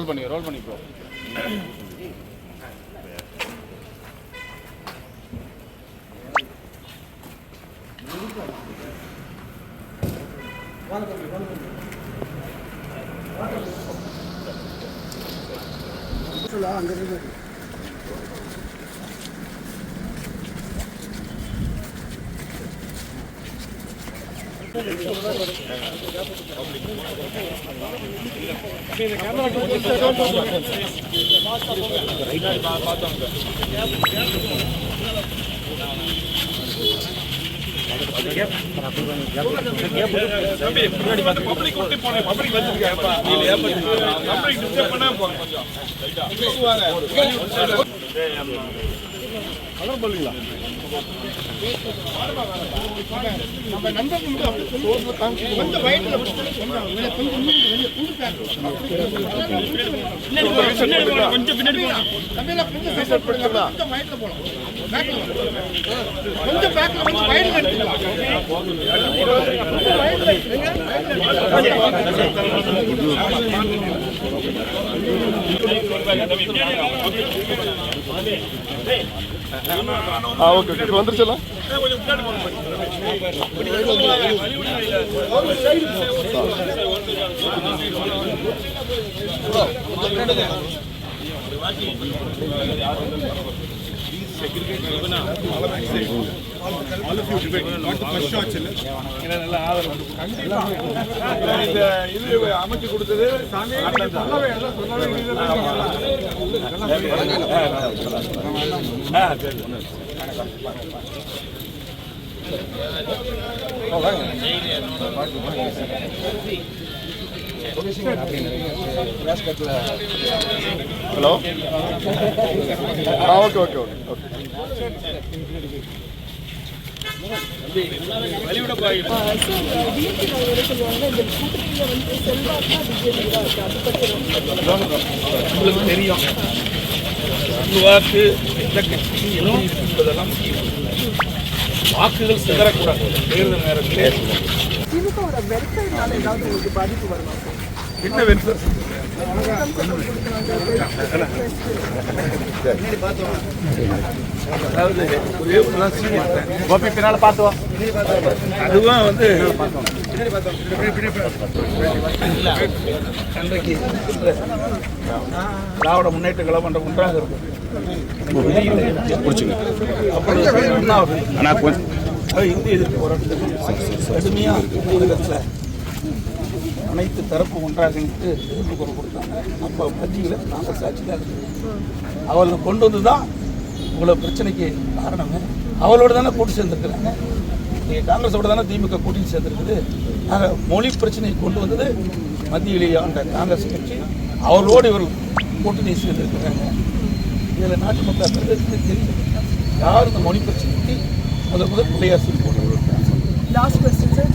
பண்ணி bro. Okay வந்துருச்சுல. அமைச்சு கொடுத்தது hello. Okay okay okay okay. உங்களுக்கு தெரியும் வாக்கு எந்த கட்சிக்கு என்பதெல்லாம் வாக்குகள் சிதறக்கூடாது. தேர்தல் நேரத்தில் என்ன வெல்ஃபேர் அதாவது ஒரே ஒரு பின்னால பார்த்தோம். அதுவும் வந்து அன்றைக்கு திராவிட முன்னேற்ற கழகம் ஒன்றாக இருக்கும் இந்திய எதிர்ப்பு போராட்டத்தில் கடுமையாக அனைத்து தரப்பு ஒன்றாக எதிர்ப்பு குரல் கொடுத்தாங்க. அப்போ மத்தியில் காங்கிரஸ் ஆட்சி தான் இருக்குது. அவளை கொண்டு வந்து தான் இவ்வளோ பிரச்சனைக்கு காரணமே. அவளோட தானே கூட்டு சேர்ந்துருக்குறாங்க. நீங்கள் காங்கிரஸோட தானே திமுக கூட்டணி சேர்ந்துருக்குது. ஆக மொழி பிரச்சனையை கொண்டு வந்தது மத்தியிலேயே ஆண்ட காங்கிரஸ் கட்சி. அவர்களோடு இவர் கூட்டணி சேர்ந்துருக்குறாங்க. இதில் நாட்டு மக்கள் தெரியும் யார் இந்த மொழி பிரச்சனைக்கு முதல் பிள்ளையார் சொல்லி போட்டு. Last question, sir.